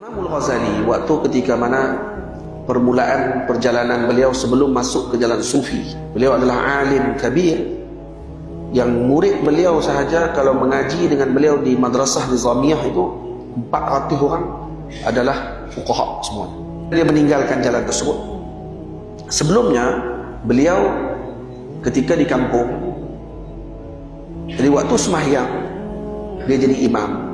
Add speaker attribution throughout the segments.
Speaker 1: Imam Al-Ghazali waktu ketika mana permulaan perjalanan beliau sebelum masuk ke jalan sufi, beliau adalah alim kabir yang murid beliau sahaja kalau mengaji dengan beliau di madrasah nizamiyah itu 400 orang adalah fuqaha semua. Dia meninggalkan jalan tersebut. Sebelumnya beliau ketika di kampung, jadi waktu sembahyang dia jadi imam.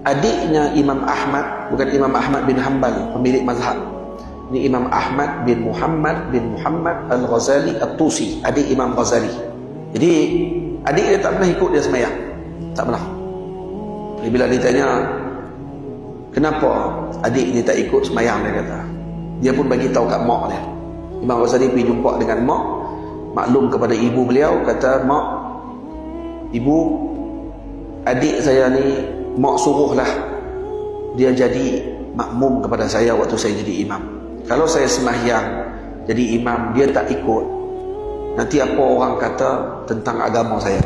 Speaker 1: Adiknya Imam Ahmad, bukan Imam Ahmad bin Hanbal pemilik mazhab, ini Imam Ahmad bin Muhammad Al-Ghazali At-Tusi, adik Imam Ghazali. Jadi adik dia tak pernah ikut dia sembahyang, tak pernah. Jadi bila ditanya kenapa adik ni tak ikut sembahyang, dia kata, dia pun bagi tahu kat mak dia. Imam Ghazali pergi jumpa dengan mak, maklum kepada ibu beliau, kata, mak, ibu, adik saya ni mak suruhlah dia jadi makmum kepada saya waktu saya jadi imam. Kalau saya sembahyang jadi imam, dia tak ikut, nanti apa orang kata tentang agama saya?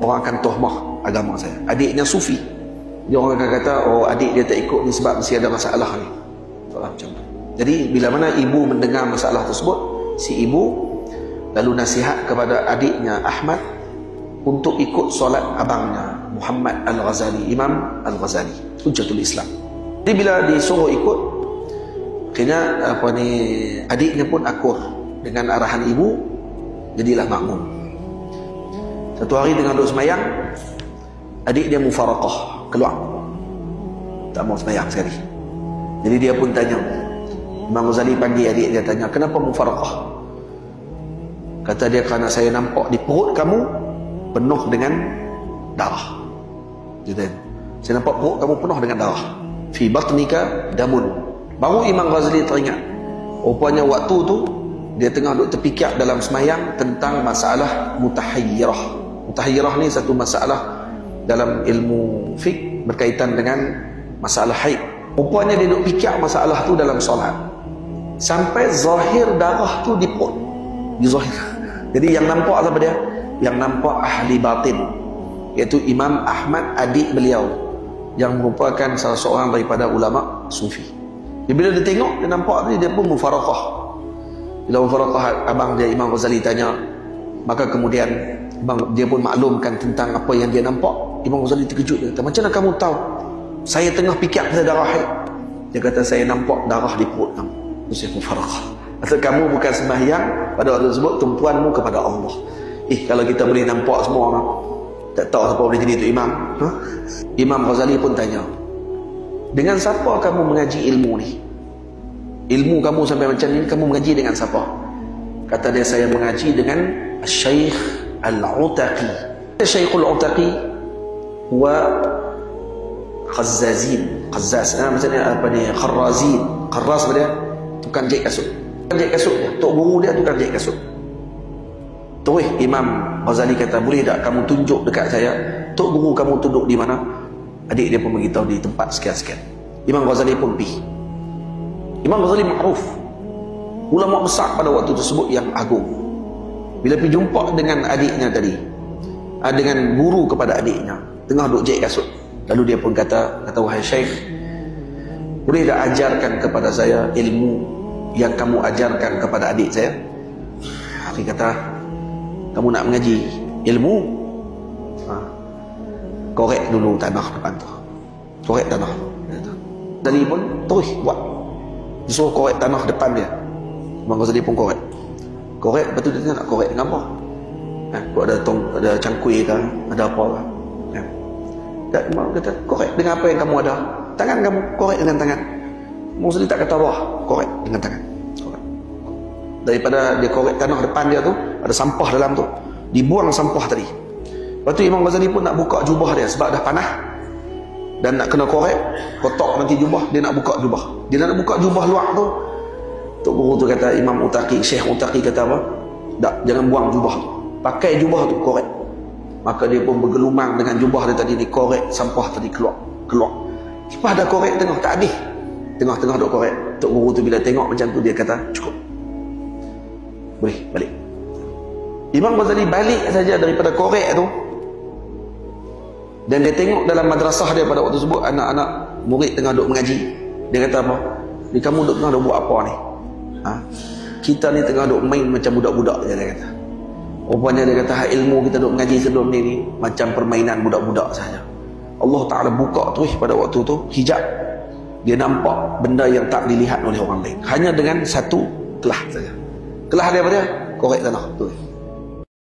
Speaker 1: Orang akan tuhmah agama saya. Adiknya sufi, dia orang akan kata, oh adik dia tak ikut ni sebab mesti ada masalah ni. Macam tu. Jadi bila mana ibu mendengar masalah tersebut, si ibu lalu nasihat kepada adiknya Ahmad untuk ikut solat abangnya Muhammad Al-Ghazali, Imam Al-Ghazali, Hujjatul Islam. Jadi bila disuruh ikut, akhirnya adiknya pun akur dengan arahan ibu, jadilah makmum. Satu hari tengah duduk sembahyang, adik dia mufaraqah, keluar, tak mau sembahyang sekali. Jadi dia pun tanya, Imam Ghazali panggil adik dia, tanya, kenapa mufaraqah? Kata dia, kerana saya nampak di perut kamu penuh dengan darah. Saya nampak perut kamu penuh dengan darah. Fi batnika damun. Baru Imam Ghazali teringat, rupanya waktu tu dia tengah duduk terfikir dalam semayang tentang masalah mutahayyirah. Mutahayyirah ni satu masalah dalam ilmu fiqh berkaitan dengan masalah haid. Rupanya dia duduk fikir masalah tu dalam solat, sampai zahir darah tu di perut, di zahir. Jadi yang nampak apa dia? Yang nampak ahli batin, iaitu Imam Ahmad, adik beliau, yang merupakan salah seorang daripada ulama sufi. Jadi bila dia tengok, dia nampak ni, dia pun mufaraqah. Bila mufaraqah, abang dia Imam Ghazali tanya, maka kemudian dia pun maklumkan tentang apa yang dia nampak. Imam Ghazali terkejut, dia kata, macam mana kamu tahu saya tengah fikir pasal darah haid? Dia kata, saya nampak darah di perut kamu. Terus dia mufaraqah. Maksud kamu bukan sembahyang pada waktu tersebut, tumpuanmu kepada Allah. Kalau kita boleh nampak semua orang, tak tahu siapa boleh jadi itu imam. Imam Ghazali pun tanya, dengan siapa kamu mengaji ilmu ni? Ilmu kamu sampai macam ni, kamu mengaji dengan siapa? Kata dia, saya mengaji dengan Syekh Al-Utaqi. Syekh Al-Utaqi wa Khazzazin. Khazzaz, maksudnya apa ni? Kharrazin. Kharraz apa dia? Tukang jahit kasut. Tukang jahit kasut dia. Tok guru dia tukang jahit kasut. Terus Imam Ghazali kata, boleh tak kamu tunjuk dekat saya tok guru kamu duduk di mana? Adik dia pun beritahu di tempat sekian-sekian. Imam Ghazali pun pergi. Imam Ghazali makruf, ulama besar pada waktu tersebut yang agung. Bila pergi jumpa dengan adiknya tadi, dengan guru kepada adiknya, tengah duduk jahit kasut, lalu dia pun kata, wahai Syekh, boleh tak ajarkan kepada saya ilmu yang kamu ajarkan kepada adik saya? Dia kata, kamu nak mengaji ilmu, korek dulu tanah depan tu, korek tanah. Ghazali pun terus buat, disuruh korek tanah depan dia. Imam Ghazali pun korek, lepas tu dia tanya, nak korek dengan apa? Kalau ada cangkui ke, ada apa ke? Imam kata, korek dengan apa yang kamu ada, tangan kamu, korek dengan tangan. Imam Ghazali tak kata apa, korek dengan tangan. Daripada dia korek tanah depan dia tu, ada sampah dalam tu, dibuang sampah tadi. Lepas tu Imam Ghazali pun nak buka jubah dia sebab dah panas dan nak kena korek, kotak nanti jubah, dia nak buka jubah. Dia nak buka jubah luar tu, tok guru tu kata, Imam Utaqi, Syekh Utaqi kata apa? Tak, jangan buang jubah tu, pakai jubah tu, korek. Maka dia pun bergelumang dengan jubah dia tadi, dikorek, sampah tadi keluar. Lepas dah korek tengok tak habis, tengah-tengah duk korek, tok guru tu bila tengok macam tu, dia kata, cukup, boleh balik. Imam Ghazali balik saja daripada korek tu, dan dia tengok dalam madrasah dia pada waktu tersebut, anak-anak murid tengah duduk mengaji. Dia kata apa? Ni kamu tengah duk buat apa ni? Ha? Kita ni tengah duk main macam budak-budak je, dia kata. Rupanya dia kata ilmu kita duk ngaji sebelum ni macam permainan budak-budak saja. Allah Ta'ala buka terus pada waktu tu hijab. Dia nampak benda yang tak dilihat oleh orang lain hanya dengan satu kelah saja. Kelah dia apa dia? Korek tanah tu.